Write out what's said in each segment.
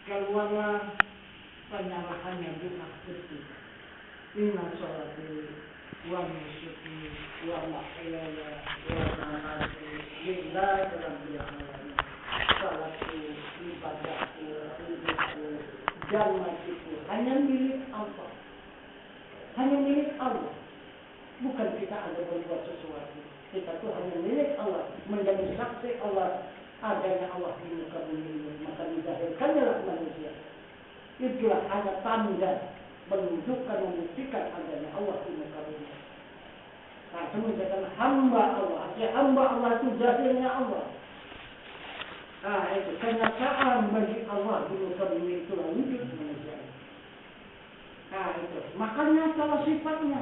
keluarlah penyerahannya bukan ketika inna sholati wa nusuki wa mahyaya wa mamati lillahi rabbil alamin. Salatku, ibadahku, hidupku, dan matiku hanya milik Allah. Hanya milik Allah. Bukan kita ada berbuat sesuatu. Kita tuh hanya milik Allah. Menjadi saksi Allah adanya Allah di muka bumi ini. Maka dizahirkannya manusia. Itulah hanya tanda menunjukkan, membuktikan adanya Allah di muka bumi. Nah, kemudian hamba Allah. Artinya hamba Allah itu zahirnya Allah. Nah, itu kenyataan bagi Allah di muka bumi itulah wujud manusia. Nah, itu makanya salah sifatnya.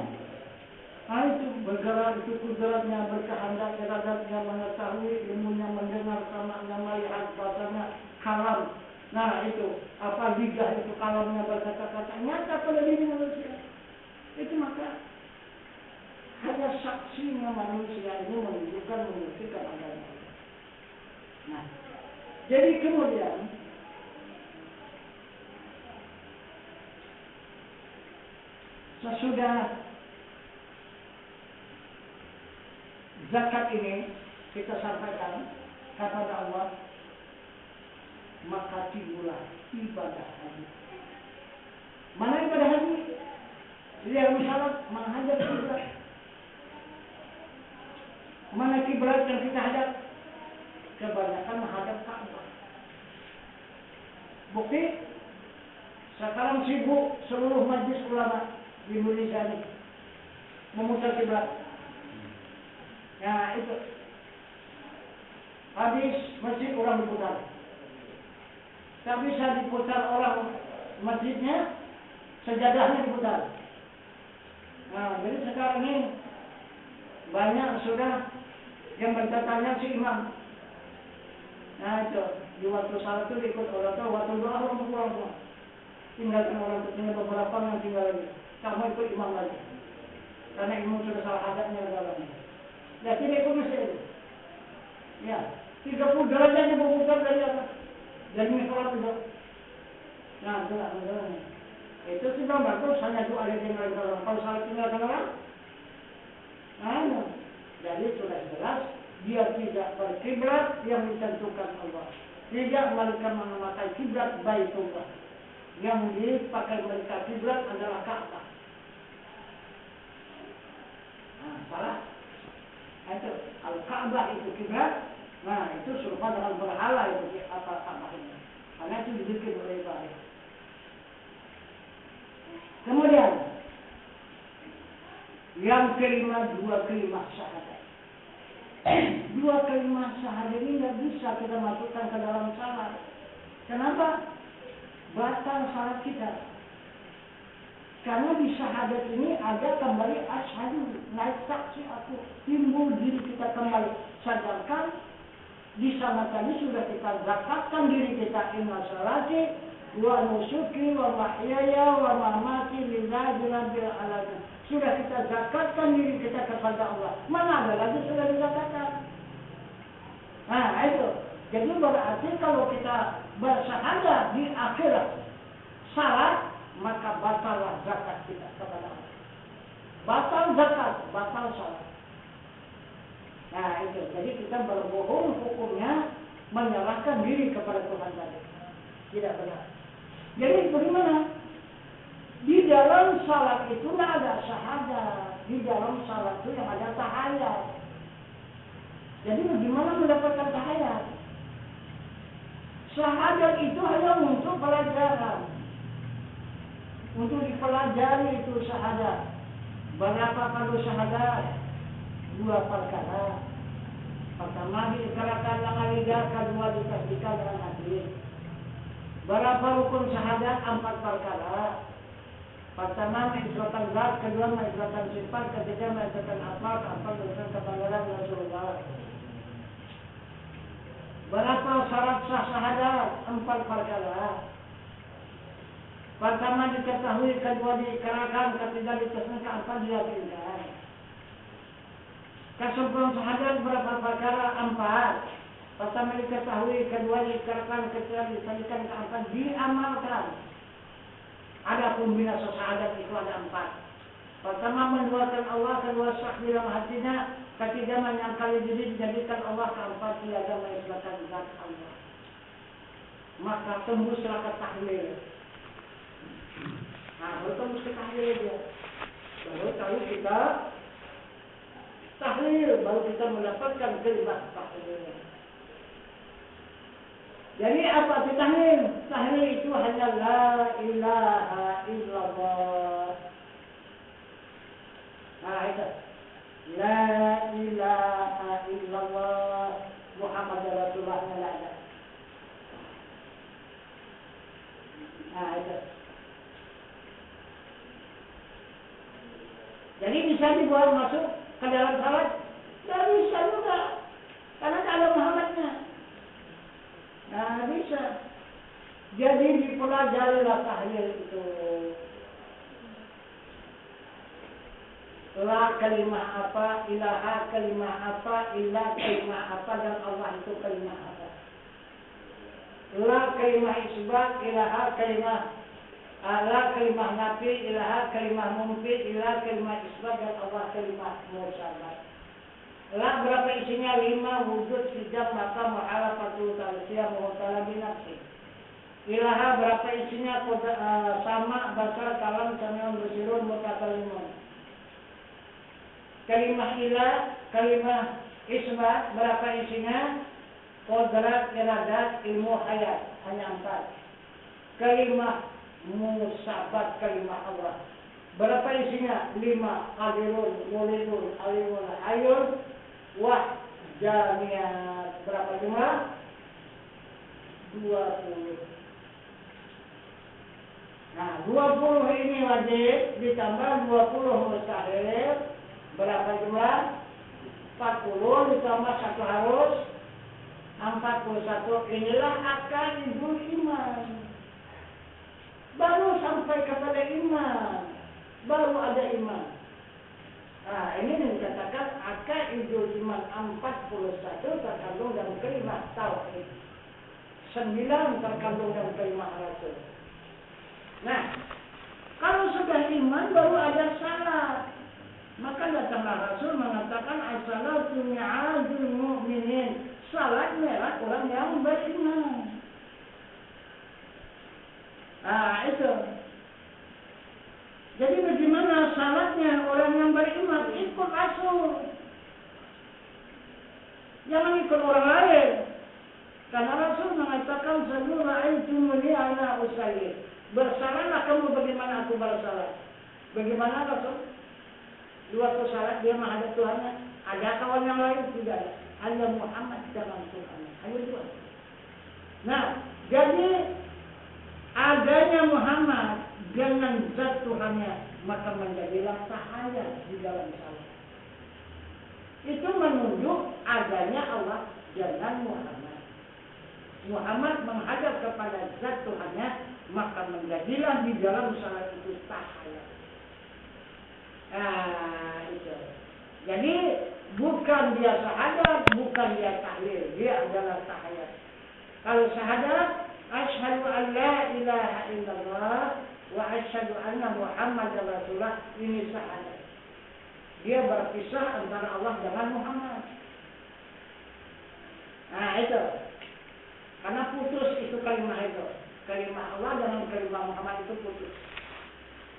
Nah, itu bergerak, itu kudratnya, berkehendak, iradatnya, mengetahui, ilmunya, mendengar, samanya, melihat, bahasanya, kalam. Nah, itu apa lidah itu kalamnya berkata-kata nyata pada diri manusia. Itu maka hanya saksinya manusia ini menunjukkan, membuktikan adanya. Nah, jadi kemudian sesudah zakat ini kita sampaikan kepada Allah, maka timbullah ibadah haji. Mana ibadah haji? Yang misalnya menghadap kiblat. Mana kiblat yang kita hadap? Kebanyakan menghadap Ka'bah. Bukti sekarang sibuk seluruh majlis ulama di Indonesia ini memutar kiblat. Nah, itu habis masjid orang diputar. Tak bisa diputar orang masjidnya, sejadahnya diputar. Nah, jadi sekarang ini banyak sudah yang bertanya si imam. Nah, itu di waktu salat itu ikut orang tua, waktu doa orang pulang semua. Tinggalkan orang itu, tinggal beberapa yang tinggal lagi. Kamu ikut imam lagi. Karena imam sudah salah adabnya dalamnya. Ya, tidak ikut masjid itu. Ya, 30 derajat dibuka dari atas. Dari misalnya itu. Nah, itulah masalahnya. Itu sudah bagus, hanya doa yang tinggal dalam. Kalau salah tinggalkan orang, nah, jadi sudah jelas dia tidak berkiblat yang ditentukan Allah. Tidak mereka memakai kiblat Baitullah. Yang dipakai mereka kiblat adalah Ka'bah. Nah, salah. Itu Al-Ka'bah itu kiblat. Nah, itu serupa dengan berhala itu apa Ka'bah ini. Karena itu dibikin oleh Ibrahim. Kemudian yang kelima, dua kalimat syahadat. Dua kalimat syahadat ini tidak bisa kita masukkan ke dalam salat. Kenapa? Batal salat kita. Karena di syahadat ini ada kembali asyhadu, naik saksi aku, timbul diri kita kembali. Sadarkan di sana tadi sudah kita zakatkan diri kita, inna sholati wa nusuki wa mahyaya wa mamati lillahi rabbil alamin. Sudah kita zakatkan diri kita kepada Allah. Mana ada lagi sudah dizakatkan. Nah, itu. Jadi berarti kalau kita bersyahadat di akhirat salat, maka batallah zakat kita kepada Allah. Batal zakat, batal salat. Nah, itu. Jadi kita berbohong hukumnya menyerahkan diri kepada Tuhan tadi. Tidak benar. Jadi bagaimana? Di dalam salat itu tidak ada syahadat. Di dalam salat itu yang ada tahayat. Jadi bagaimana mendapatkan tahayat? Syahadat itu hanya untuk pelajaran. Untuk dipelajari itu syahadat. Berapa kalau syahadat? 2 perkara. Pertama diikrarkan dengan lidah, kedua ditasdiqkan dengan hati. Berapa rukun syahadat? 4 perkara. Pertama mengisbatkan zat, kedua mengisbatkan sifat, ketiga mengisbatkan afal, keempat mengisbatkan kepanggilan Rasulullah. Berapa syarat sah syahadat? 4 perkara. Pertama diketahui, kedua diikrarkan, ketiga ditasdiqkan, keempat diyakinkan. Kesempurnaan syahadat berapa perkara? 4. Pertama diketahui, kedua diikrarkan, ketiga disadikan, keempat diamalkan. Adapun binasa syahadat itu ada 4. Pertama menduakan Allah, kedua syak di dalam hatinya, ketiga menyangkali diri dijadikan Allah, keempat tiada mengisbatkan zat Allah. Maka tembuslah ke tahlil. Nah, baru tembus ke tahlil aja. Baru kita tahlil, baru kita mendapatkan kalimat tahlil. Jadi apa itu tahlil? Tahlil itu hanya la ilaha illallah. Nah itu la ilaha illallah Muhammad Rasulullah la ada. Nah itu. Jadi bisa dibuat masuk ke dalam salat? Tidak bisa juga, karena tak ada Muhammadnya. Nah bisa. Jadi dipelajarilah tahlil itu. La kalimah apa, ilaha kalimah apa, illa kalimah apa, dan Allah itu kalimah apa. La kalimah isbat, ilaha kalimah, la kalimah nafi, ilaha kalimah mumfi, illa kalimah isbat, dan Allah kalimah musyabat. La berapa isinya? 5, wujud, hijab, maka mu'alafatul talsiyah, mu'tala binafsi. Ilaha berapa isinya? Sama, basar, kalam, samiun, bersirun, mutakalimun. Kalimah ilah, kalimah isbat, berapa isinya? Kodrat, iradat, ilmu, hayat, hanya 4. Kalimah musyabat, kalimah Allah, berapa isinya? 5, qadirun, mulidun, alimun, hayun, wah, jamiat. Berapa jumlah? 20. Nah, 20 ini wajib ditambah 20 mustahil. Berapa jumlah? 40 ditambah 1 harus 41. Inilah aqaidul iman. Baru sampai kepada iman, baru ada iman. Nah, ini dikatakan aqaidul iman 41 terkandung dalam kalimat tauhid. 9 terkandung dalam kalimat rasul. Nah, kalau sudah iman baru ada salat. Maka datanglah Rasul mengatakan as-salatu mi'adul mu'minin. Salat merah orang yang beriman. Nah, itu. Jadi bagaimana salatnya orang yang beriman? Ikut Rasul. Jangan ikut orang lain. Karena Rasul mengatakan sallu ra'aitumuni ala usalli. Bersalatlah kamu bagaimana aku bersalat. Bagaimana Rasul? Dua salat dia menghadap Tuhannya. Ada kawan yang lain? Tidak. Hanya Muhammad dengan Tuhannya. Hanya Tuhan. Nah, jadi adanya Muhammad dengan zat Tuhannya, maka menjadilah cahaya di dalam salat. Itu menunjuk adanya Allah dengan Muhammad. Muhammad menghadap kepada zat Tuhannya, maka menjadilah di dalam salat itu cahaya. Nah, itu. Jadi bukan dia syahadat, bukan dia tahlil, dia adalah cahaya. Kalau syahadat, asyhadu an la ilaha illallah wa asyhadu anna Muhammadar Rasulullah, ini syahadat. Dia berpisah antara Allah dengan Muhammad. Nah, itu. Karena putus itu kalimat itu. Kalimat Allah dengan kalimat Muhammad itu putus.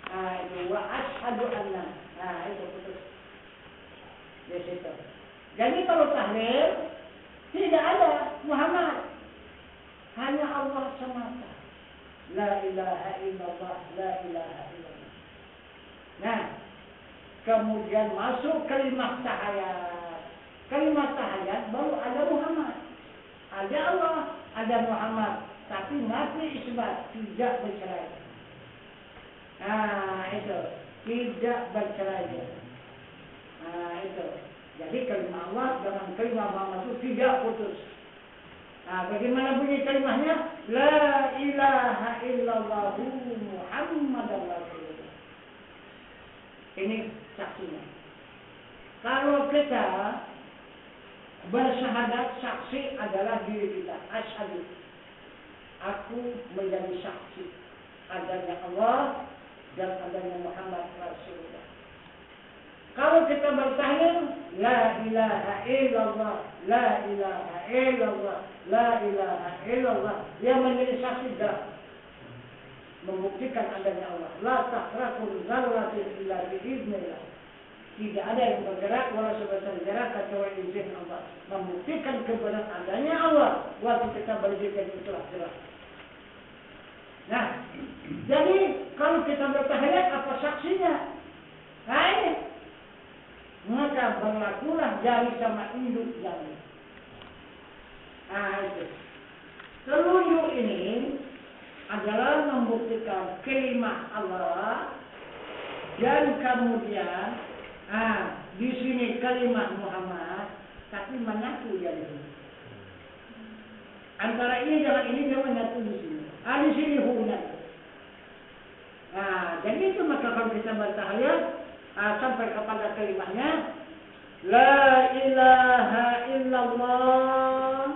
Nah, itu wa asyhadu anna. Nah, itu putus. Di situ. Jadi kalau tahlil tidak ada Muhammad. Hanya Allah semata. La ilaha illallah, la ilaha illallah. Nah, kemudian masuk kalimat tahayat. Kalimat tahayat baru ada Muhammad. Ada Allah, ada Muhammad. Tapi nafi isbat, tidak bercerai. Nah, itu. Tidak bercerai. Nah, itu. Jadi kalimat Allah dengan kalimat Muhammad itu tidak putus. Nah, bagaimana bunyi kalimatnya? La ilaha illallah Muhammadar Rasulullah. Ini saksinya. Kalau kita Bersyahadat, saksi adalah diri kita. Asyhadu, aku menjadi saksi adanya Allah dan adanya Muhammad Rasulullah. Kalau kita bertahlil, la ilaha illallah, la ilaha illallah, la ilaha illallah, yang menjadi saksi dah membuktikan adanya Allah. La tahrakun zarratin illa biiznillah. Tidak ada yang bergerak walau sebesar jarak kecuali izin Allah. Membuktikan kebenaran adanya Allah. Waktu kita berzikir itulah jelas. Nah, jadi kalau kita bertahlil apa saksinya? Nah ini, maka berlakulah jari sama induk jari. Nah itu. Telunjuk ini adalah membuktikan kalimat Allah dan kemudian di sini kalimat Muhammad, tapi menyatu ya di sini. Antara ini dengan ini dia menyatu di sini. Di sini hubungan. Nah, jadi itu maka kalau kita bertahlil sampai kepada kalimatnya la ilaha illallah.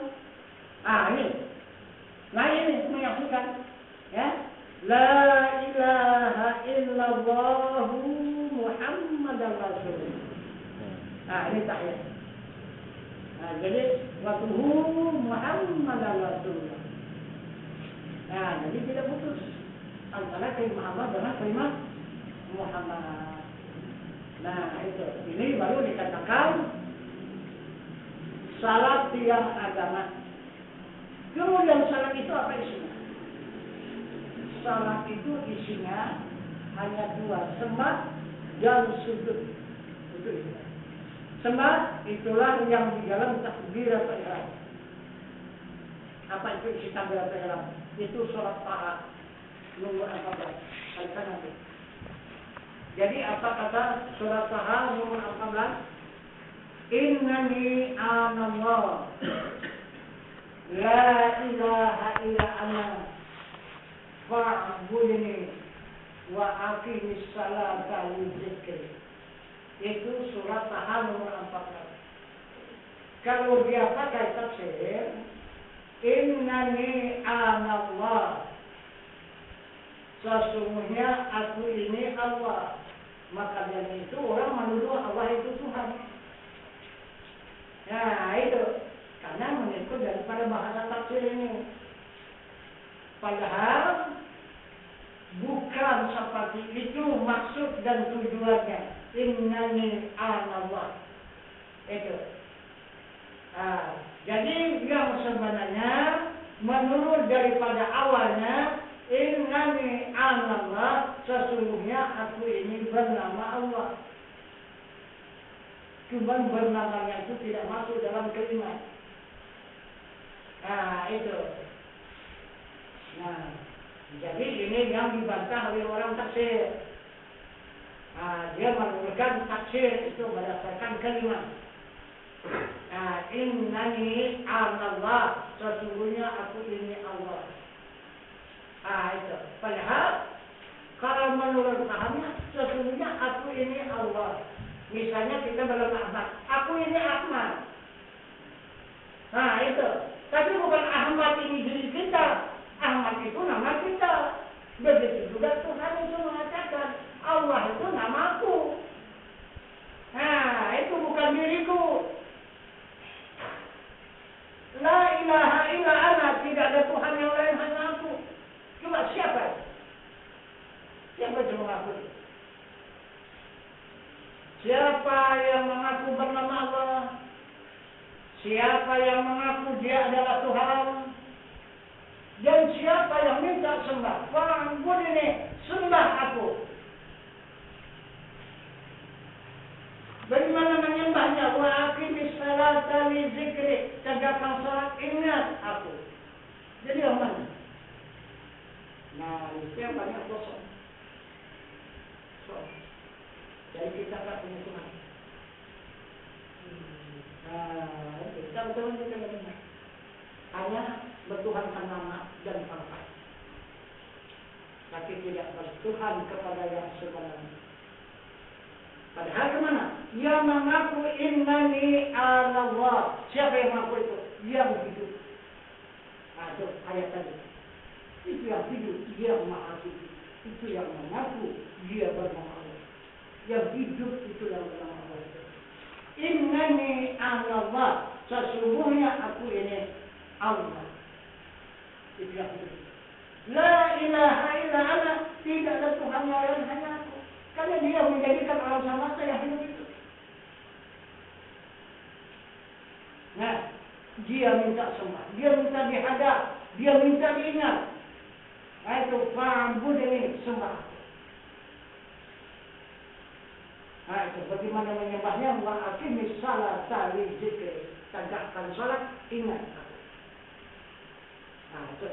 Ini. Nah ini menyaksikan ya. La ilaha illallah Muhammadar Rasulullah. Ini tahiyat. Jadi watuhu Muhammadar Rasulullah. Jadi tidak putus antara kalimat Allah dengan kalimat Muhammad. Itu. Ini baru dikatakan salat tiang agama. Kemudian salat itu apa isinya? Salat itu isinya hanya dua, sembah dan sujud. Itu isinya. Sembah itulah yang di dalam takbiratul ihram. Apa itu isi takbiratul ihram? Itu sholat Taha nomor 14. Kalikan nanti. Jadi apa kata surat Taha nomor 14? Innani anallah la ilaha illa ana fa'budni wa aqimis salata li dzikri. Itu surat Taha nomor 14. Kalau dia pakai tafsir, innani anallah, sesungguhnya aku ini Allah. Maka dari itu orang menuduh Allah itu Tuhan. Nah itu karena mengikut daripada bahasa tafsir ini. Padahal bukan seperti itu maksud dan tujuannya. Innani anallah. Itu. Jadi yang sebenarnya menurut daripada awalnya innani anallah, sesungguhnya aku ini bernama Allah. Cuma bernamanya itu tidak masuk dalam kalimat. Itu. Jadi ini yang dibantah oleh orang tafsir. Dia menurunkan tafsir itu berdasarkan kalimat. Innani anallah, sesungguhnya aku ini Allah. Itu. Padahal kalau menurut pahamnya sesungguhnya aku ini Allah. Misalnya kita berlama aku ini Ahmad. Itu. Tapi bukan Ahmad ini diri kita. Ahmad itu nama kita. Begitu juga Tuhan itu mengatakan Allah itu namaku. Itu bukan diriku. La ilaha illa ana, tidak ada Tuhan yang lain hanya aku. Cuma siapa? Siapa yang mengaku? Siapa yang mengaku bernama Allah? Siapa yang mengaku dia adalah Tuhan? Dan siapa yang minta sembah? Wa'bud ini, sembah aku. Bagaimana menyembahnya? Wa aqimis salata li dzikri, tegakkan salat, ingat aku. Jadi yang mana? Itu banyak kosong. Jadi kita tak punya Tuhan. Kita betul kita benar. Hanya bertuhankan nama dan pangkat. Tapi tidak bertuhan kepada yang sebenarnya. Padahal kemana? Ia mengaku innani Allah. Siapa yang mengaku itu? Yang hidup. Nah, itu ayat tadi. Itu yang hidup, dia maha hidup. Itu yang mengaku dia bernama Allah. Yang hidup itu yang bernama Allah. Innani Allah. Sesungguhnya aku ini Allah. Itu yang hidup. La ilaha illa ana. Tidak ada Tuhan yang lain, hanya aku. Karena dia menjadikan alam semesta yang hidup itu. Nah, dia minta sembah, dia minta dihadap, dia minta diingat. Nah, itu fa'bud ini sembah. Nah, itu bagaimana menyembahnya? Wa aqimis salata li dzikri. Tegakkan salat, ingat aku. Nah, itu.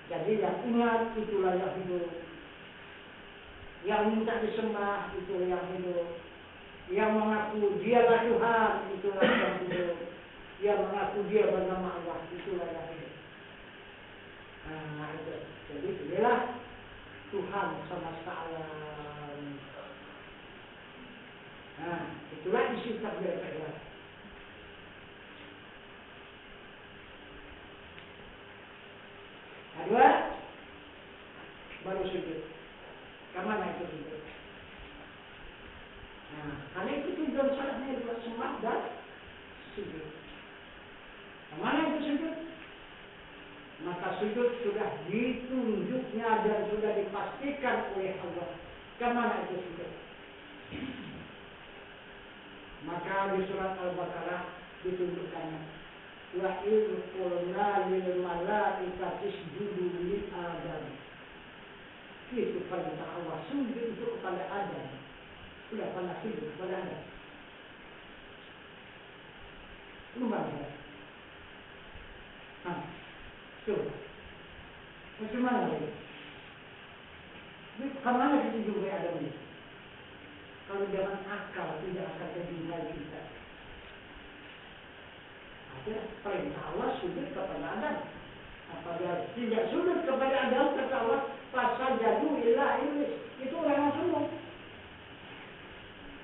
Jadi yang ingat itulah yang hidup. Yang minta disembah itulah yang hidup. Yang mengaku dialah Tuhan itulah yang hidup. Yang mengaku dia bernama Allah itulah yang hidup. Nah, itu. Jadi inilah Tuhan semesta alam. Nah, itulah isi takbir ihram. Kedua, baru sujud. Kemana itu sujud? Nah, karena itu tujuan salatnya adalah sembah dan sujud. Kemana itu sujud? Maka sujud sudah ditunjuknya dan sudah dipastikan oleh Allah. Kemana itu sujud? Maka di surat Al-Baqarah ditunjukkannya. Wa idh qulna lil malaikati isjudu li Adam. Itu perintah Allah, sujud itu kepada Adam. Sudah pernah sujud kepada Adam? Belum pernah. Nah, coba. Bagaimana lagi? Kemana kita juga Adam ini? Kalau dengan akal tidak akan terjumpai kita. Ada perintah Allah sujud kepada Adam. Apabila tidak sujud kepada Adam, kata Allah, fasajadu illa iblis. Itu orang yang sombong.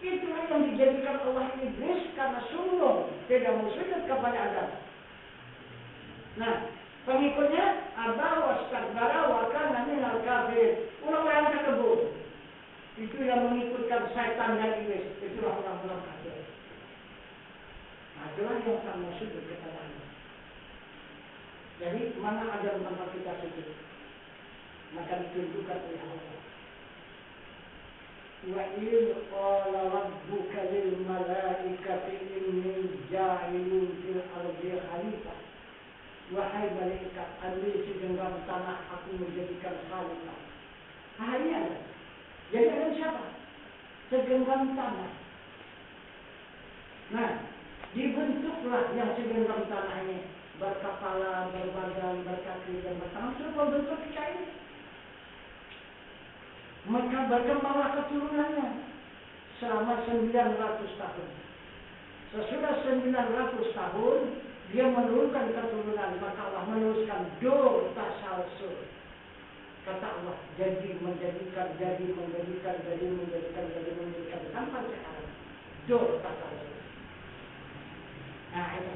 Itulah yang dijadikan Allah iblis karena sombong, tidak mau sujud kepada Adam. Nah, pengikutnya aba wastakbara wa kana minal kafirin. Orang-orang takabur. Itu yang mengikutkan syaitan dan iblis. Itulah orang-orang kafir. Nah, itulah yang tak mau sujud kepada Allah. Jadi mana ada tempat kita sujud? Maka ditunjukkan oleh Allah. Wa idh qala rabbuka lil malaikati inni ja'ilun fil ardi khalifah. Wahai malaikat, ambil segenggam tanah, aku menjadikan khalifah. Hari ada. Jadi ada siapa? Segenggam tanah. Nah, dibentuklah yang segenggam tanah ini. Berkepala, berbadan, berkaki, dan bertangan. Sudah bentuk kita ini. Maka berkembanglah keturunannya selama 900 tahun. Sesudah 900 tahun, dia menurunkan keturunan. Maka Allah meneruskan do tasalsul. Kata Allah, jadi menjadikan sampai sekarang. Do tasalsul. Nah, ini.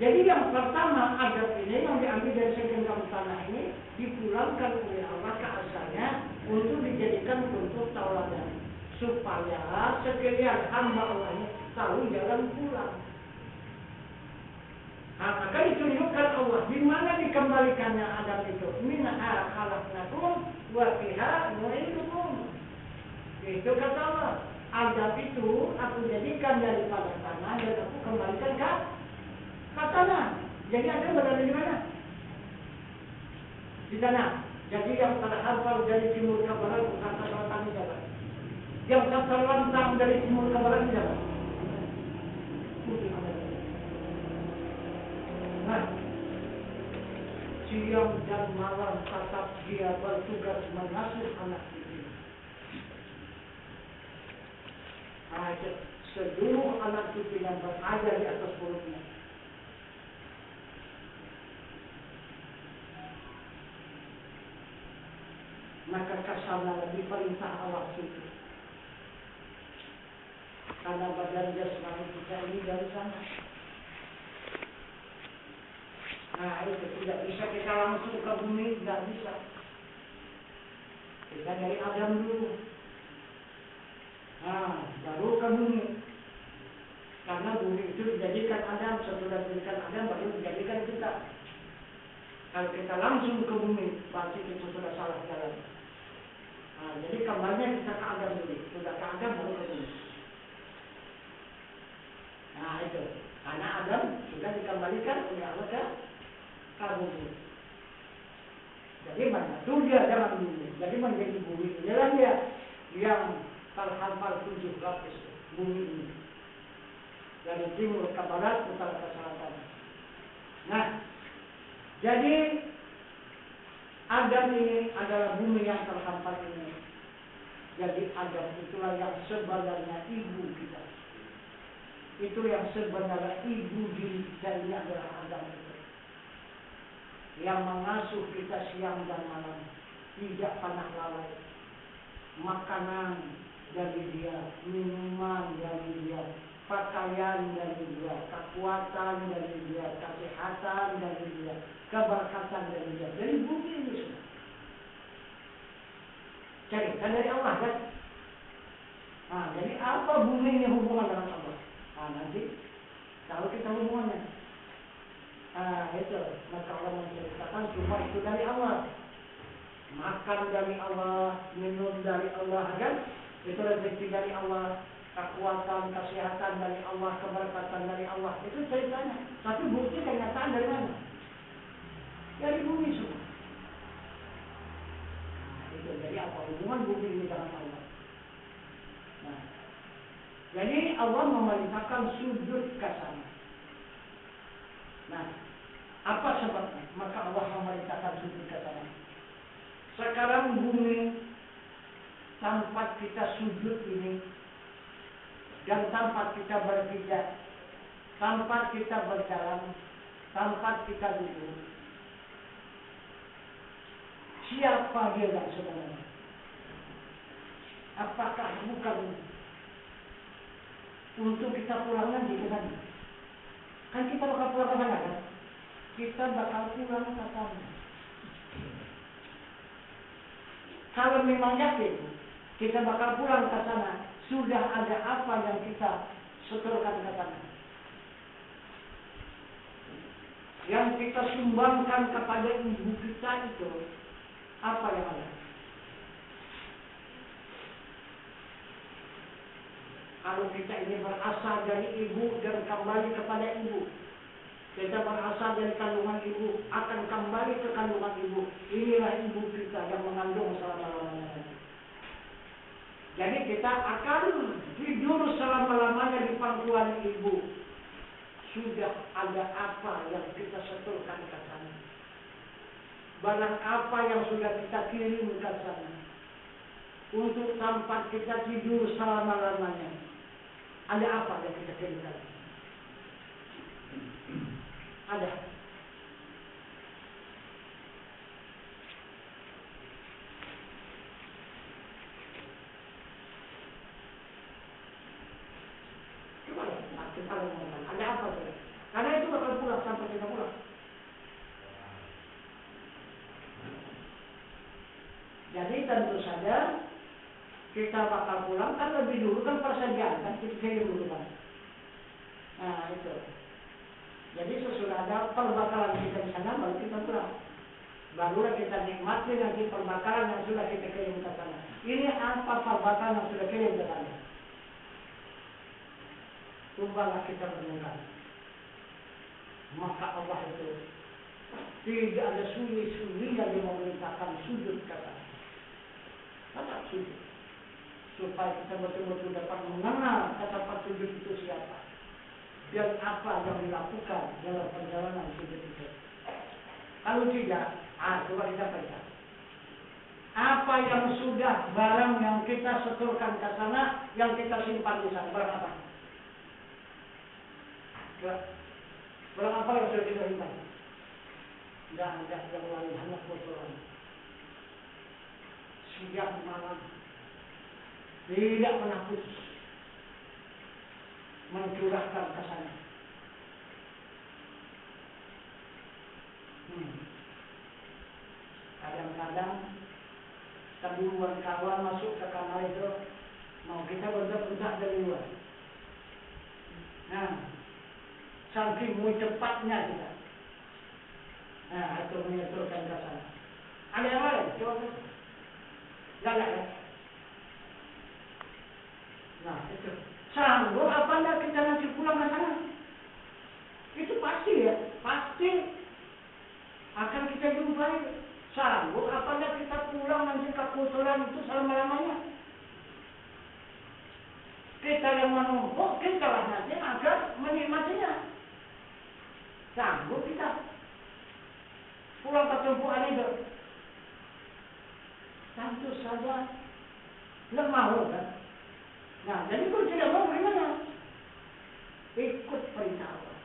Jadi yang pertama Adam ini yang diambil dari segenggam tanah ini dipulangkan oleh Allah ke asalnya untuk dijadikan untuk tauladan supaya sekalian hamba Allah ini tahu jalan pulang. Nah, maka ditunjukkan Allah di mana dikembalikannya Adam itu. Minha khalaqnakum wa fiha nu'idukum. Itu kata Allah. Adam itu aku jadikan daripada tanah dan aku kembalikan ke tanah. Jadi Adam berada di mana? Di tanah. Jadi yang terhampar dari timur ke barat bukan selatan jalan. Yang terlentang dari timur ke barat jalan. Nah, siang dan malam tetap dia bertugas mengasuh anak itu. Nah, seluruh anak cucu yang berada di atas perutnya. Maka kasana diperintah Allah itu. Karena badan jasmani kita ini dari sana. Nah itu tidak bisa kita langsung ke bumi, tidak bisa. Kita dari Adam dulu. Nah, baru ke bumi. Karena bumi itu dijadikan Adam, setelah dijadikan Adam baru dijadikan kita. Kalau kita langsung ke bumi, berarti kita sudah salah jalan. Nah, jadi kembalinya kita ke Adam dulu. Sudah ke Adam baru ke bumi. Nah itu, karena Adam sudah dikembalikan oleh Allah ke bumi. Jadi mana? Itu dia jangan bumi. Jadi menjadi bumi. Inilah dia yang terhampar 7 lapis bumi ini. Dari timur ke barat, utara ke selatan. Nah, jadi Adam ini adalah bumi yang terhampar ini. Jadi Adam itulah yang sebenarnya ibu kita. Itu yang sebenarnya ibu diri kita ini adalah Adam itu. Yang mengasuh kita siang dan malam. Tidak pernah lalai. Makanan dari dia, minuman dari dia, pakaian dari dia, kekuatan dari dia, kesehatan dari dia, keberkatan dari dia. Dari bumi ini semua. Jadi kan dari Allah kan? Nah, jadi apa bumi ini hubungan dengan Allah? Nah, nanti kalau kita hubungannya. Nah, itu. Maka Allah menceritakan cuma itu dari Allah. Makan dari Allah, minum dari Allah, kan? Itu rezeki dari Allah, kekuatan, kesehatan dari Allah, keberkatan dari Allah. Itu ceritanya. Tapi bukti kenyataan dari mana? Dari bumi semua. Nah, itu jadi apa hubungan bumi ini dengan Allah? Nah, jadi Allah memerintahkan sujud ke sana. Nah, apa sebabnya? Maka Allah memerintahkan sujud ke sana. Sekarang bumi tempat kita sujud ini dan tempat kita berpijak, tempat kita berjalan, tempat kita duduk. Siapa dia yang sebenarnya? Apakah bukan untuk kita pulang nanti ke sana? Kan kita bakal pulang ke sana kan? Kita bakal pulang ke sana. Kalau memang yakin kita bakal pulang ke sana, sudah ada apa yang kita setorkan ke sana? Yang kita sumbangkan kepada ibu kita itu, apa yang ada? Kalau kita ini berasal dari ibu dan kembali kepada ibu, kita berasal dari kandungan ibu, akan kembali ke kandungan ibu. Inilah ibu kita yang mengandung selama-lamanya. Jadi kita akan tidur selama-lamanya di pangkuan ibu. Sudah ada apa yang kita setorkan ke sana? Barang apa yang sudah kita kirim ke sana? Untuk tempat kita tidur selama-lamanya. Ada apa yang kita kirimkan? Ada. Coba kita ngomong. Ada apa saja? Karena itu bakal pulang sampai kita pulang. Jadi tentu saja kita bakal pulang kan lebih dulu kan persediaan kan kita kirim dulu kan. Nah itu. Jadi sesudah ada perbakalan kita di sana baru kita pulang. Barulah kita nikmati nanti perbakalan yang sudah kita kirim ke sana. Ini apa perbakalan yang sudah kirim ke sana? Cobalah kita renungkan. Maka Allah itu tidak ada suri-suri yang memerintahkan sujud ke sana. Tetap sujud. Supaya kita betul-betul dapat mengenal kata sujud itu siapa. Dan apa yang dilakukan dalam perjalanan sujud itu. Kalau tidak, coba kita baca. Apa yang sudah barang yang kita setorkan ke sana, yang kita simpan di sana, barang apa? Barang apa yang sudah kita simpan? Tidak ada yang lain, hanya kotoran. Siang malam, tidak pernah putus. mencurahkan ke sana. Kadang-kadang keduluan kawan masuk ke kamar itu, mau kita bedak-bedak dari luar. Nah, saking muy cepatnya kita. Nah, itu menyetorkan ke sana. Ada yang lain? Coba tu. Galak ya? Nah, itu. Sanggup apa enggak kita nanti pulang ke sana? Itu pasti ya, pasti akan kita jumpai. Sanggup apa enggak kita pulang nanti kekotoran itu selama-lamanya? Kita yang menumpuk, kita lah nanti agar menikmatinya. Sanggup kita pulang ke tumpuan itu? Tentu saja tidak mau kan? Nah, jadi kalau tidak mau bagaimana? Ikut perintah Allah.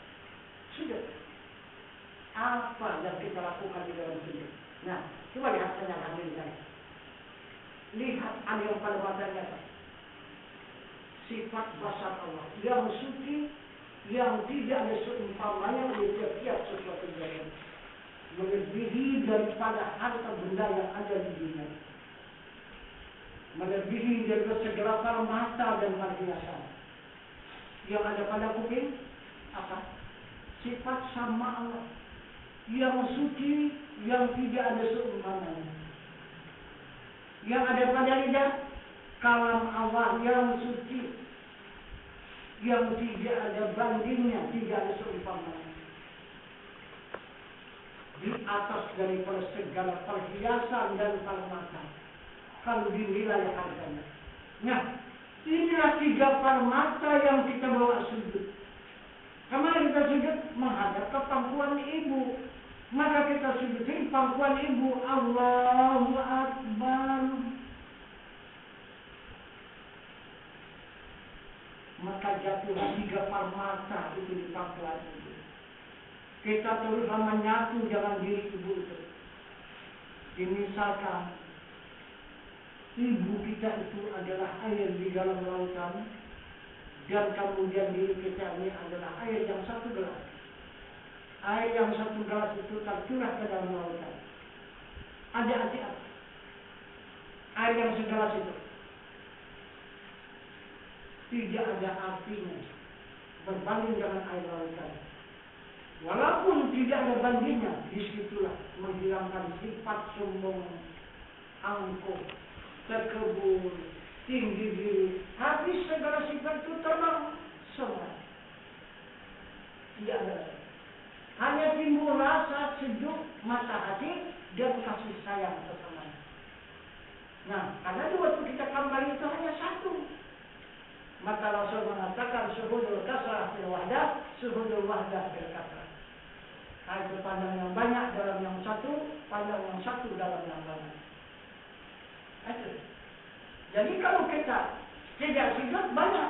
Sudah. Apa yang kita lakukan di dalam hidup? Nah, coba lihat penyataan diri saya. Lihat yang pada matanya. Sifat basar Allah yang suci, yang tidak ada seumpamanya oleh tiap sesuatu yang melebihi daripada harta benda yang ada di dunia, melebihi daripada segala permata dan perhiasan yang ada pada kuping. Apa? Sifat sama Allah yang suci, yang tidak ada seumpamanya. Yang ada pada lidah, kalam Allah yang suci, yang tidak ada bandingnya, tidak ada seumpamanya. Di atas daripada segala perhiasan dan permata, kalau dinilai harganya. Nah, inilah 3 permata yang kita bawa sujud. Kemana kita sujud? Menghadap ke pangkuan ibu. Maka kita sujud di pangkuan ibu. Allahu Akbar. Maka jatuh 3 permata itu di pangkuan ibu. Kita terus menyatu dengan diri ibu itu. Misalkan ibu kita itu adalah air di dalam lautan, dan kemudian diri kita ini adalah air yang 1 gelas. Air yang 1 gelas itu tercurah ke dalam lautan. Ada arti apa? Air yang segelas itu tidak ada artinya berbanding dengan air lautan. Walaupun tidak ada bandingnya, disitulah menghilangkan sifat sombong, angkuh, terkebun, tinggi diri. Habis segala sifat itu terbang semua. Tidak ada. Hanya timbul rasa sejuk mata hati dan kasih sayang bersama. Nah, karena waktu kita kembali itu hanya 1. Maka Rasul mengatakan suhudul kasrah fil wahdah, suhudul wahdah fil kasrah. Itu pandang yang banyak dalam yang 1, pandang yang 1 dalam yang banyak. Itu. Jadi kalau kita tidak sujud banyak,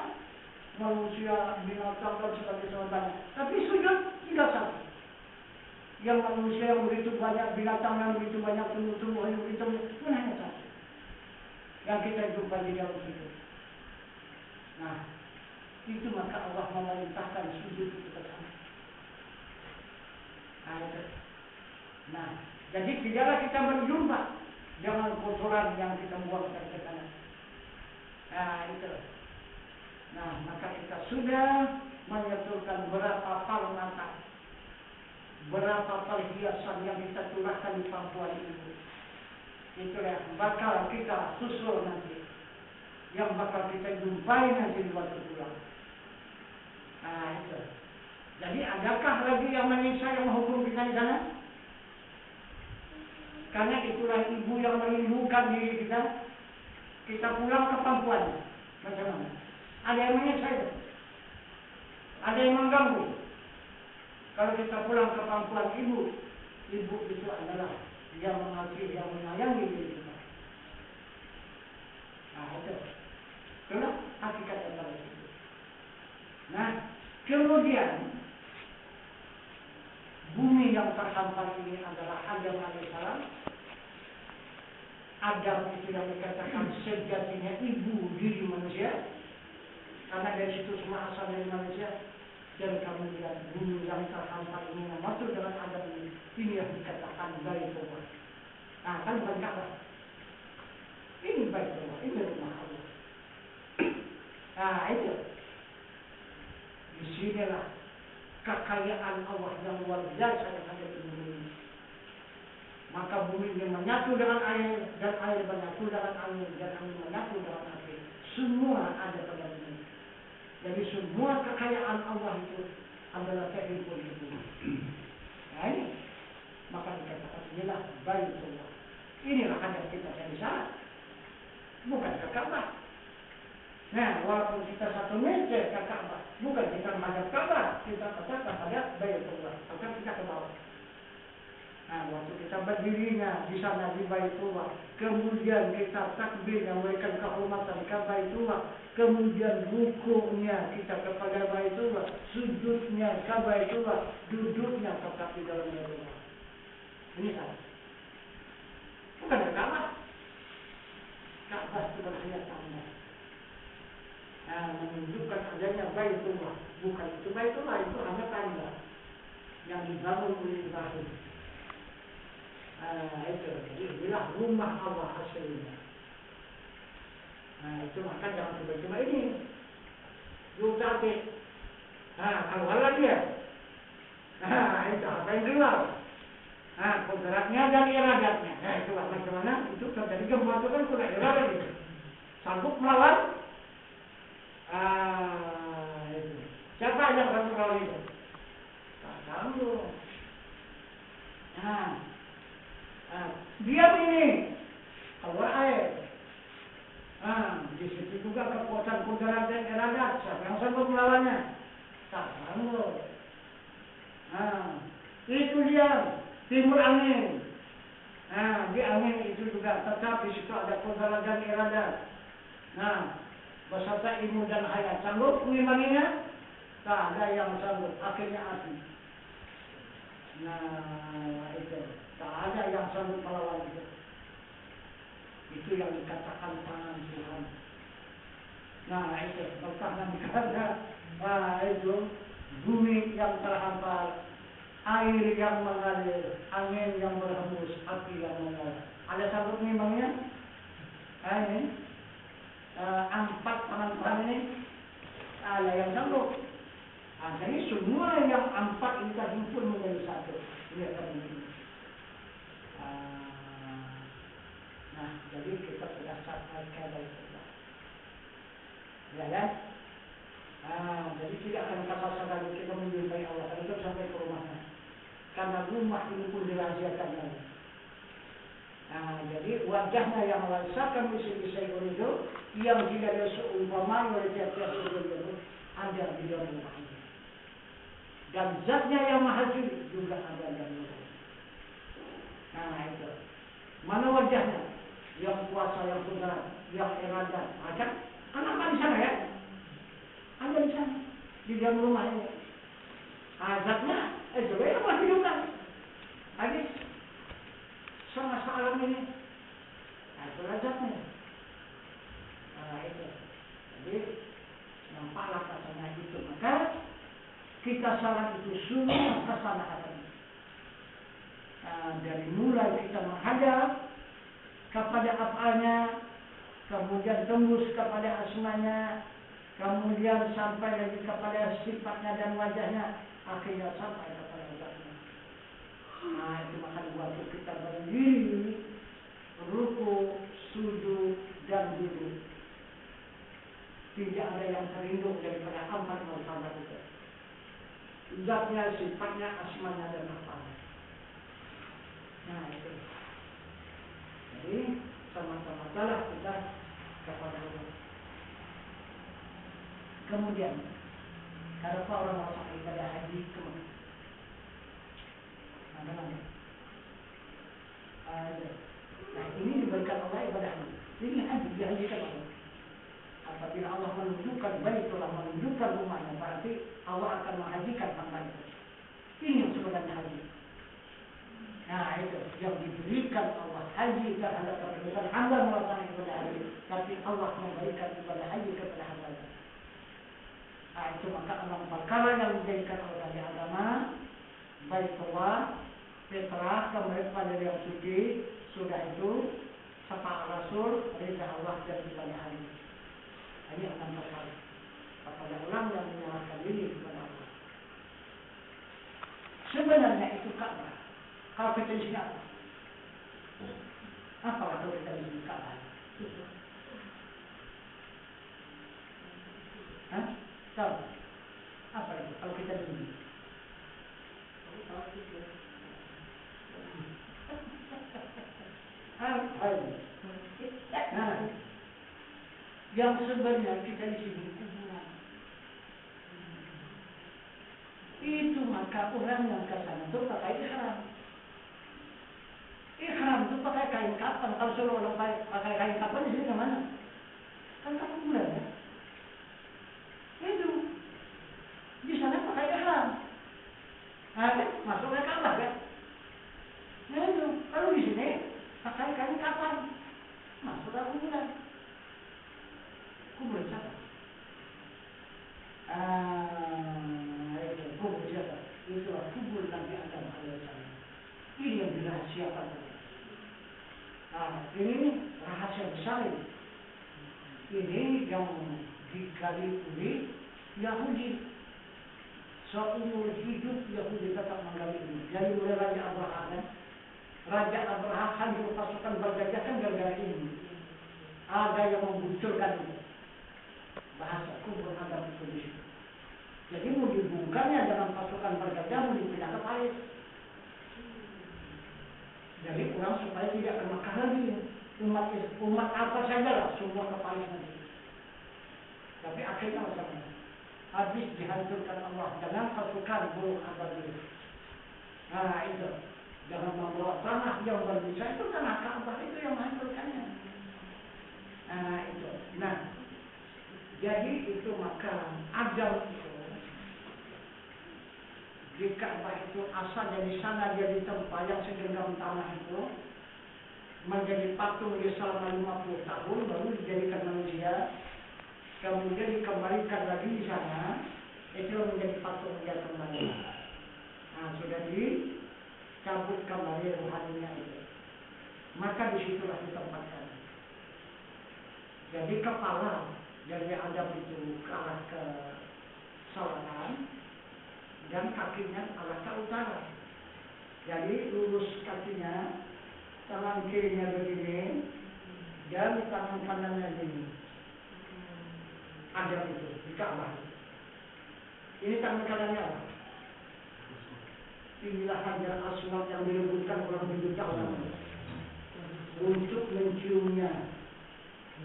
manusia, binatang dan sebagainya banyak, tapi sujud tidak 1. Yang manusia yang begitu banyak, binatang yang begitu banyak, tumbuh-tumbuhan yang begitu banyak, pun hanya 1 yang kita jumpa di dalam hidup. Nah, itu maka Allah memerintahkan sujud itu ke sana. Nah, jadi tidaklah kita berjumpa dengan kotoran yang kita buang ke sana. Nah, itu. Nah, maka kita sudah menyetulkan berapa permata, berapa perhiasan yang kita curahkan di pangkuan itu. Itulah bakal kita susul nanti, yang bakal kita jumpai nanti di waktu pulang. Nah, itu. Jadi adakah lagi yang menyiksa, yang menghukum kita di sana? Karena itulah ibu yang melindungi diri kita. Kita pulang ke pangkuan. Macam mana? Ada yang menyiksa itu? Ada yang mengganggu? Kalau kita pulang ke pangkuan ibu, ibu itu adalah yang mengasihi, yang menyayangi diri kita. Nah, itu. Itulah hakikat daripada itu. Nah, kemudian bumi yang terhampar ini adalah Adam alaihissalam. Adam itu yang dikatakan sejatinya ibu diri manusia. Karena dari situ semua asal dari manusia. Dan kemudian bumi yang terhampar ini masuk dengan adab ini yang dikatakan Baitullah. Nah, kan bukan Ka'bah. Ini Baitullah, ini rumah Allah. Nah, itu. Disinilah kekayaan Allah yang luar biasa yang ada di bumi ini. Maka bumi ini menyatu dengan air, dan air menyatu dengan angin, dan angin menyatu dengan api. Semua ada pada bumi. Jadi semua kekayaan Allah itu adalah terhimpun di bumi. Nah ini, maka dikatakan inilah Baitullah. Inilah hajat kita di sana, bukan ke Ka'bah. Nah, walaupun kita 1 meter ke Ka'bah, bukan kita menghadap Ka'bah, kita tetap pada Baitullah, akan kita ke bawah. Nah, waktu kita berdirinya di sana di Baitullah, kemudian kita takbir memberikan kehormatan ke Baitullah, kemudian rukuknya kita kepada Baitullah, sujudnya ke Baitullah, duduknya tetap di dalam Baitullah. Ini salah. Bukan ke Ka'bah. Ka'bah itu hanya tanda. Nah, menunjukkan adanya Baitullah. Bukan itu Baitullah, itu hanya tanda yang dibangun oleh Ibrahim. Itu, jadi inilah rumah Allah hasilnya. Nah, itu maka jangan coba-coba ini. Yutate. Nah, keluarlah dia. Nah, itu apa yang keluar? Nah, kodratnya dan iradatnya. Nah, itu bagaimana? Itu terjadi gempa itu kan kodrat iradat itu. Sanggup melawan. Itu. Siapa yang sanggup melawan itu? Tak sanggup. Nah, diam ini keluar air. Di situ juga kekuatan kodrat dan iradat. Siapa yang sanggup melawannya? Tak sanggup. Itu dia timur angin. Di angin itu juga tetap di situ ada kodrat dan iradat. Beserta ilmu dan hayat. Sanggup mengimaninya? Tak ada yang sanggup. Akhirnya api. Nah, itu. Tak ada yang sanggup melawan itu. Itu yang dikatakan tangan Tuhan. Nah, itu. Bertahan karena itu bumi yang terhampar, air yang mengalir, angin yang berhembus, api yang mengalir. Ada sanggup mengimaninya? Ini. 4 tangan Tuhan ini. Ada yang sanggup. Jadi semua yang 4 ini terhimpun menjadi satu. Ini akan begini. Nah, jadi kita sudah sampai ke Baitullah. Ya kan? Jadi tidak akan kata lagi kita menjumpai Allah. Kita sampai ke rumahnya. Karena rumah ini pun dirahasiakan lagi. Jadi wajahnya yang merasakan misi-misi itu, yang tidak ada seumpama oleh tiap-tiap itu ada di dalam rumah ini. Dan zatnya yang maha suci juga ada dalam rumah ini. Nah itu. Mana wajahnya? Yang kuasa, yang kudrat, yang iradat. Kan apa di sana ya? Ada di sana. Di dalam rumah ini. Zatnya, sebenarnya masih hidup lagi. Hadis. Semasa alam ini. Itu zatnya. Itu. Jadi, nampaklah katanya itu. Maka, kita salat itu semua kesamaan. Dari mulai kita menghadap kepada afalnya, kemudian tembus kepada asmanya, kemudian sampai lagi kepada sifatnya dan wajahnya, akhirnya sampai kepada zatnya. Itu maka waktu kita berdiri, ruku, sujud dan duduk, tidak ada yang terlindung daripada 4 martabat itu. Zatnya, sifatnya, asmanya dan afalnya. Nah itu. Jadi sama-sama kita kepada Allah. Kemudian, kalau orang melakukan ibadah haji kemana? Mana? Nah ini diberikan Allah ibadah haji. Ini haji dihajikan Allah. Apabila Allah menunjukkan Baitullah, menunjukkan rumahnya, berarti Allah akan menghajikan hamba itu. Ini yang sebenarnya haji. Nah itu yang diberikan Allah haji terhadap kebenaran hamba melaksanakan ibadah haji, tapi Allah memberikan ibadah haji kepada hamba. Nah, itu maka enam perkara yang menjadikan orang di agama, Baitullah, fitrah, kembali pada yang suci, sudah itu syafaat Rasul, ridha Allah dan kepada hari. Ini enam perkara. Kepada orang yang menyerahkan diri kepada Allah. Sebenarnya itu Ka'bah. Kalau kita di sini apa? Apa kalau kita di sini Ka'bah? Hah? Tahu? Apa itu kalau kita di sini? Apa itu? Nah, yang sebenarnya kita di sini kuburan. Itu maka orang yang ke sana itu pakai ihram. Ihram itu pakai kain kapan. Kalau suruh orang pakai kain kapan di sini kemana? Kan kuburan ya. Itu di sana pakai ihram. Nah, masuk ke Ka'bah kan? Nah itu kalau di sini pakai kain kapan? Masuk ke kuburan. Kubur siapa? Itu kubur siapa? Itulah kubur Nabi Adam alaihissalam. Ini yang dirahasiakan. Ini rahasia besar ini. Ini yang digali oleh Yahudi. Seumur hidup Yahudi tetap menggali ini. Jadi mulai Raja Abraham, Raja Abraham hancur pasukan bergajah kan gara-gara ini. Ada yang membunculkan ini. Bahasa kubur Adam itu di situ. Jadi mau dibungkarnya dengan pasukan bergajah mau dipindah ke Paris. Jadi kurang supaya tidak ke Makkah lagi. Umat apa saja lah semua ke Paris nanti. Tapi akhirnya macam habis dihancurkan Allah dengan pasukan burung ababil. Nah itu jangan membawa tanah yang berbisa itu tanah Ka'bah itu yang menghancurkannya. Nah itu. Nah jadi itu maka Adam itu di Ka'bah itu asal dari sana dia ditempa yang segenggam tanah itu menjadi patung dia selama 50 tahun baru dijadikan manusia, kemudian dikembalikan lagi di sana itu menjadi patung dia kembali. Nah sudah dicabut kembali rohaninya itu, maka disitulah ditempatkan. Jadi kepala dari Adam itu ke arah ke selatan dan kakinya arah ke utara. Jadi lurus kakinya, tangan kirinya begini dan tangan kanannya begini. Adam itu di Ka'bah. Ini tangan kanannya apa? Inilah Hajar Aswad yang direbutkan orang hidup Allah untuk menciumnya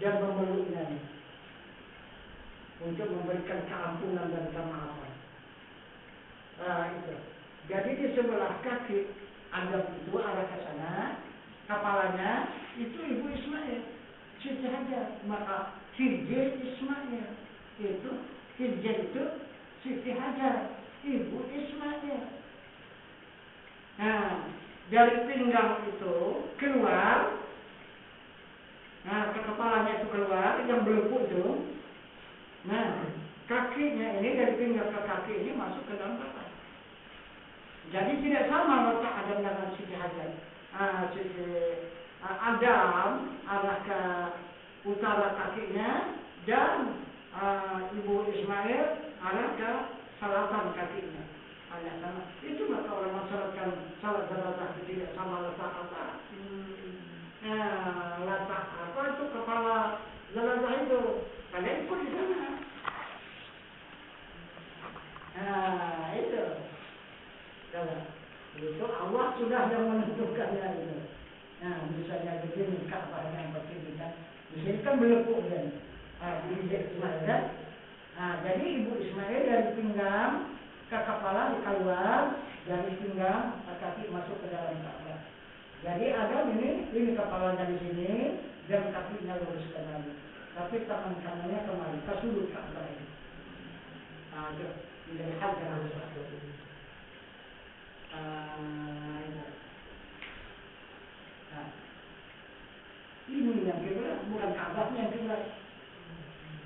dan memeluknya, untuk memberikan keampunan dan kemaafan. Itu. Jadi di sebelah kaki Adam itu arah ke sana, kepalanya itu Ibu Ismail, Siti Hajar. Maka Hijr Ismail itu Hijr itu Siti Hajar, Ibu Ismail. Nah dari pinggang itu keluar, nah ke kepalanya itu keluar yang belepuk itu. Nah kakinya ini dari pinggang ke kaki ini masuk ke dalam kepala. Jadi tidak sama letak Adam dengan Siti Hajar. Adam arah ke utara kakinya dan Ibu Ismail arah ke selatan kakinya. Hanya sama. Itu maka orang masyarakat salat jenazah tidak sama letak apa. Letak apa itu kepala jenazah itu. Kalian ikut di sana. Itu. Itu Allah sudah yang menentukannya itu. Nah, misalnya begini Ka'bah yang begini kan, di sini kan belepuk kan. Ini Ismail kan. Jadi Ibu Ismail dari pinggang ke kepala keluar, dari pinggang ke kaki masuk ke dalam Ka'bah. Jadi Adam ini kepalanya di sini dan kakinya lurus kembali. Tapi tangan kanannya kembali ke sudut Ka'bah ini. Itu dari Hajar Aswad. Ini yang kiblat, bukan Ka'bahnya yang kiblat.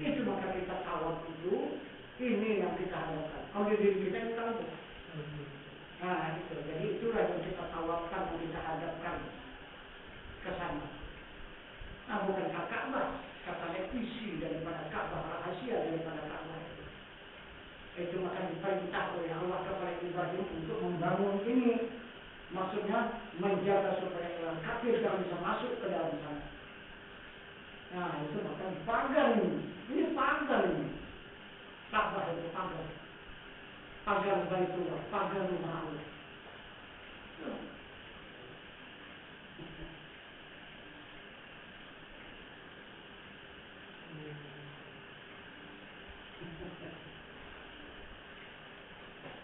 Itu maka kita tawaf itu Ini yang kita harapkan. Kalau diri kita ini tahu. Nah itu, jadi itulah yang kita tawarkan dan kita hadapkan ke sana. Nah bukan Ka'bah, katanya isi daripada Ka'bah, rahasia daripada Ka'bah itu. Itu maka diperintah oleh Allah kepada Ibrahim untuk membangun ini. Maksudnya menjaga supaya orang kafir jangan bisa masuk ke dalam sana. Nah itu maka pagar ini pagar ini. Ka'bah itu pagar. Pagar Baitullah, pagar rumah Allah.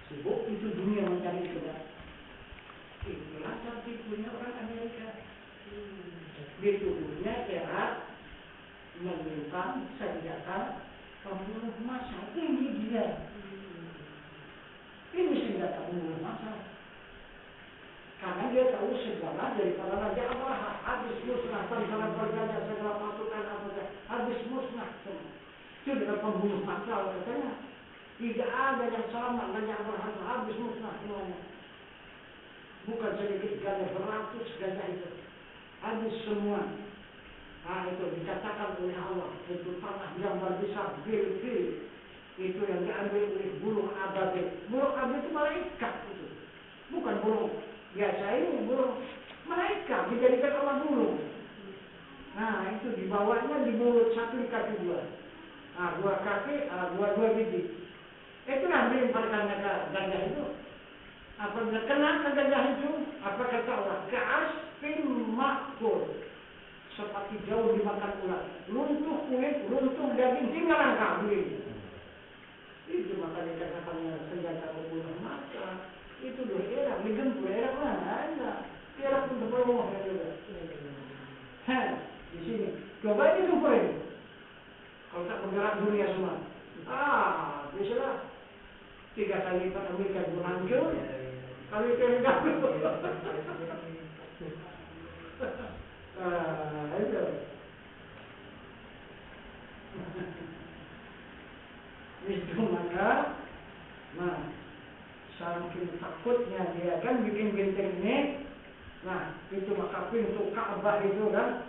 Sibuk itu dunia mencari itu kan. Itulah punya orang Amerika. Dituduhnya era menyimpan senjata pembunuh massa. Ini dia. Ini senjata pembunuh massa. Karena dia tahu sejarah daripada Raja Abraha. Habis musnah tentara bergajah segala pasukan apa habis musnah semua. Itu dengan pembunuh massa katanya. Tidak ada yang selamat. Raja Abraha habis musnah semuanya. Bukan sedikit gajah, beratus gajah itu. Habis semua. Nah itu dikatakan oleh Allah. Itu tanah yang berbisa bil-bil. Itu yang diambil oleh burung ababil. Burung ababil itu malaikat itu. Bukan burung biasa ini, burung malaikat. Dijadikan Allah burung. Nah itu dibawanya di mulut satu, di kaki dua. Nah dua kaki, dua biji. Itulah dilemparkannya ke gajah itu. Apabila kena ke gajah itu, apa kata Allah? Ka'asfin ma'kul. Seperti jauh dimakan ulat. Runtuh kulit, runtuh daging, tinggal angka begini. Itu makanya katakannya senjata pembunuh massa. Itu dua era, digempur era mana ada. Era pun terbawa juga. Di sini. Coba ini gempurin. Kalau tak bergerak dunia semua. Bisalah. 3 kali lipat Amerika hancur. Kalau itu yang gagal. Itu. Itu maka, nah, saking takutnya dia kan bikin benteng ini. Nah, itu maka pintu Ka'bah itu kan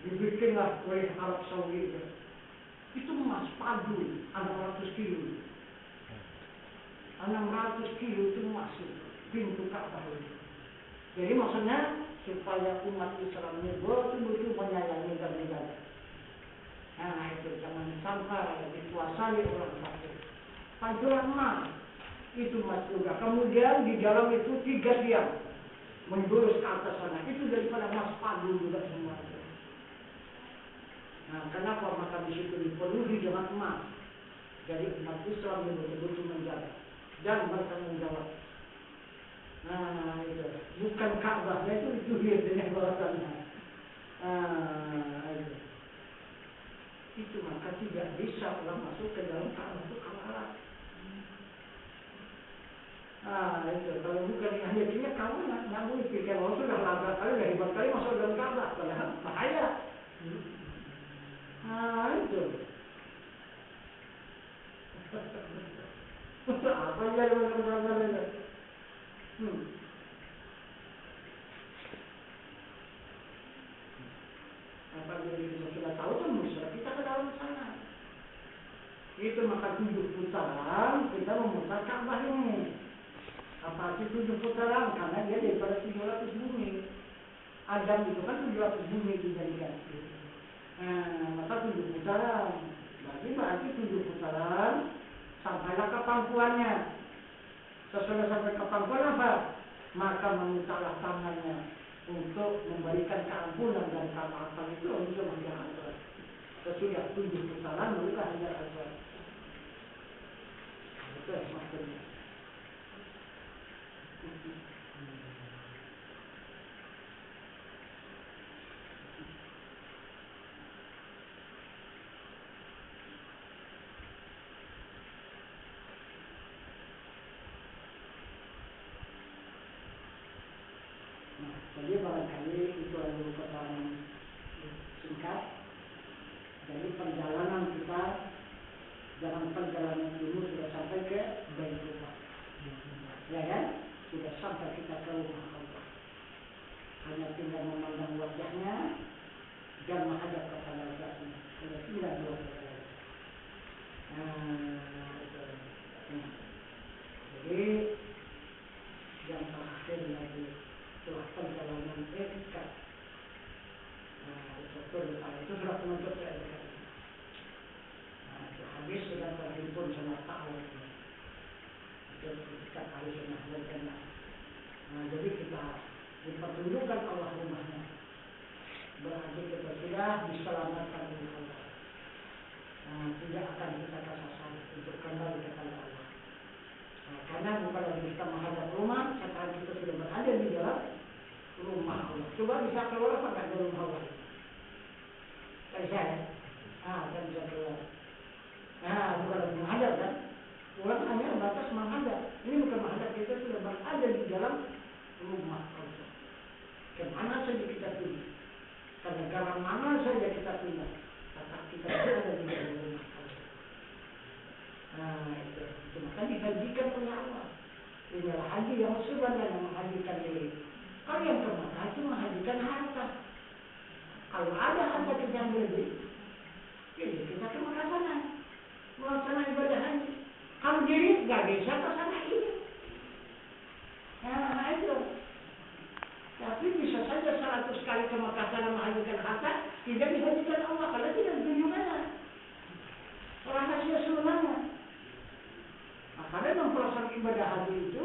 dibikinlah oleh Arab Saudi. Itu emas padu 600 kilo. 600 kilo itu masuk pintu Ka'bah itu. Jadi maksudnya supaya umat Islam ini betul-betul menyayangi dan menjaga. Nah itu jangan sampai dikuasai orang kafir. Pantulan emas itu emas juga. Kemudian di dalam itu 3 tiang menjurus ke atas sana. Itu daripada emas padu juga semua. Nah kenapa maka di situ dipenuhi dengan emas? Jadi umat Islam ini betul-betul menjaga dan bertanggung jawab. Nah itu bukan Ka'bahnya itu dia bahasanya. Itu maka tidak bisa orang masuk ke dalam Ka'bah itu kawalan. Itu kalau bukan akhirnya kawalan, nggak boleh pikir kalau sudah labrak kali, udah hebat kali masuk dalam Ka'bah, bahaya. Itu. Apa yang ada dalam itu? Apa jadi kita sudah tahu kan musuh kita ke dalam sana. Itu maka 7 putaran kita memutar Ka'bah ini. Apa sih 7 putaran? Karena dia daripada 700 bumi. Adam itu kan 700 bumi dijadikan. Maka 7 putaran. Berarti 7 putaran sampailah ke pangkuannya. Sesudah sampai ke pangkuan apa? Maka memintalah tangannya untuk memberikan keampunan dan kemaafan itu untuk menjaga. Sesudah 7 putaran mereka Hajar Aswad. Itu maksudnya. Jadi barangkali itu adalah keterangan singkat. Jadi perjalanan kita jangan perjalanan itu sudah penuntut saya. Nah, itu hadis sudah terhimpun sama ta'ala. Itu kita harus mengajarkan. Nah, jadi kita dipertunjukkan Allah rumahnya. Berarti kita sudah diselamatkan oleh Allah. Nah, tidak akan kita kesasar untuk kembali kepada Allah. Nah, karena bukan lagi kita menghadap rumah, sekarang kita sudah berada di dalam rumah Allah. Coba bisa keluar apa enggak dari rumah Allah? Tak bisa ya? Tak bisa keluar. Nah, bukan lagi menghadap kan? Orang hanya batas menghadap. Ini bukan menghadap, kita sudah berada di dalam rumah Allah. Kemana saja kita pilih, ke negara mana saja kita pindah, tetap kita berada di dalam rumah Allah. Nah, itu maka dihajikan oleh Allah. Inilah haji yang sebenarnya menghajikan diri. Kalau yang kemana itu menghajikan harta. Kalau ada harta kita yang lebih, jadi kita ke Mekah sana, melaksanakan ibadah haji. Kalau diri nggak bisa ke sana ini. Nah, itu. Tapi bisa saja 100 kali ke Mekah sana menghajikan harta, tidak dihajikan Allah karena tidak tunjukkannya. Rahasia sebenarnya. Nah, karena mempelajari ibadah haji itu,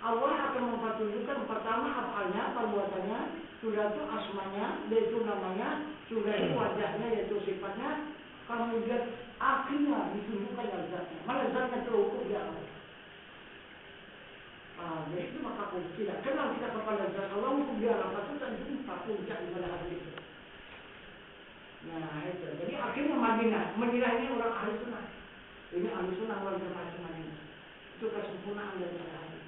Allah akan mempertunjukkan pertama apanya, perbuatannya, sudah itu asmanya, yaitu namanya, sudah itu wajahnya, yaitu sifatnya, kemudian akhirnya ditunjukkan yang zatnya. Mana zatnya terukur di Allah. Jadi itu maka tidak kenal kita kepada zat Allah, hukum di alam itu dan jumpa puncak ibadah haji itu. Nah itu, jadi akhirnya Madinah ini orang ahli sunnah. Ini ahli sunnah wal jamaah Madinah. Itu kesempurnaan dari ibadah haji.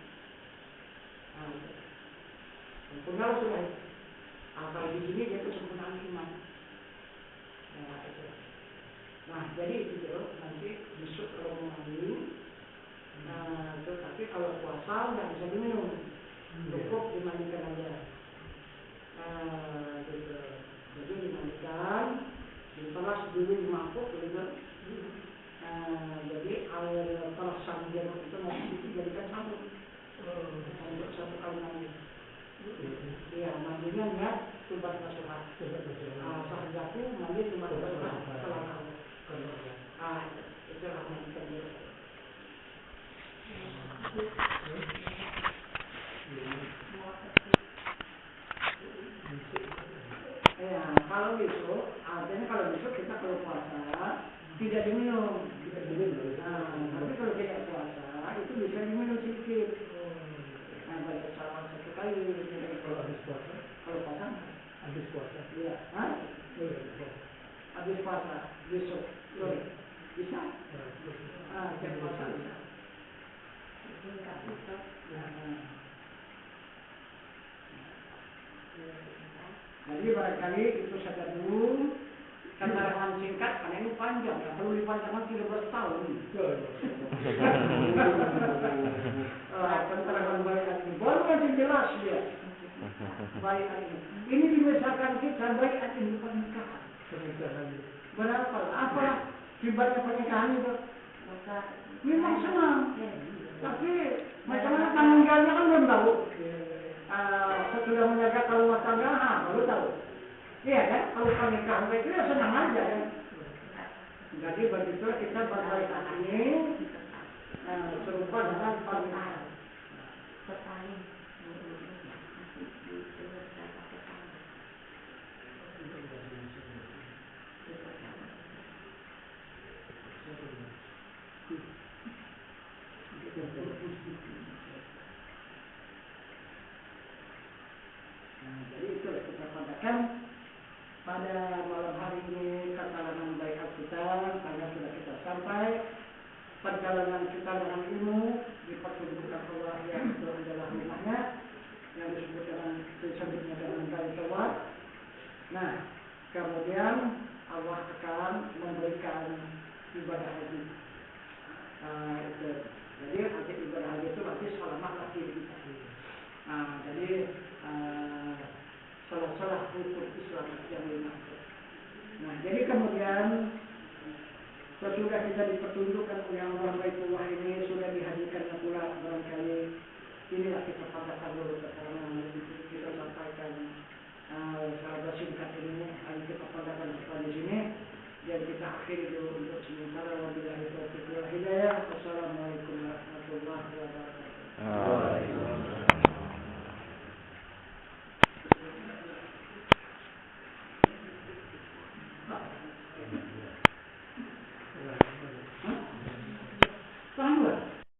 Nah itu, sempurna sudah. Kalau di sini dia kesempurnaan iman. Nah itu. Nah jadi itu nanti besok kalau mau mandi. Nah, tapi kalau puasa nggak bisa diminum, cukup dimandikan aja. Nah, gitu. Jadi dimandikan, diperas dulu di mangkuk, gitu. Jadi air perasan jeruk itu nanti dijadikan sabun untuk satu kali mandi. Iya, mandinya niat tubat nasuha. Sahajaku mandi tubat nasuha kalau itu mandikan jeruk. Ya, kalau besok, artinya kalau besok kita kalau puasa tidak diminum. Tapi kalau tidak puasa itu bisa diminum sedikit. Nah, baca salam satu kali. Kalau habis puasa? Kalau puasa? Habis puasa? Iya. Habis puasa besok. Bisa? Jam puasa bisa. Jadi barangkali itu saja dulu keterangan singkat karena ini panjang, ya perlu dipanjangkan 13 tahun. Keterangan baiat ini baru nanti jelas dia. Baiat ini dibesarkan kita baiat ini pernikahan. Berapa? Apa akibatnya pernikahan itu? Memang senang. Tapi macam-macam tanggung jawabnya kan belum tahu. Setelah menjaga rumah tangga, baru tahu. Iya kan? Kalau pernikahan itu ya senang aja kan. Jadi begitu kita berbaikat ini serupa dengan pernikahan. Jadi itu kita katakan pada malam hari ini perjalanan baiat kita karena sudah kita sampai perjalanan kita dengan ilmu dipertunjukkan Allah yang itu adalah rumahnya yang disebutnya dengan Baitullah. Nah, kemudian Allah akan memberikan ibadah haji. Itu. Jadi nanti ibadah haji itu nanti selamatlah diri kita. Jadi salah-salah hukum Islam yang lima. Nah, jadi kemudian sesudah kita dipertunjukkan oleh Allah Baitullah ini sudah dihajikannya pula barangkali inilah kita katakan dulu keterangan yang kita sampaikan secara singkat ini. Kita akhir dulu untuk sementara. Wabillahi taufiq wal hidayah. Wassalamualaikum warahmatullahi wabarakatuh. Sama.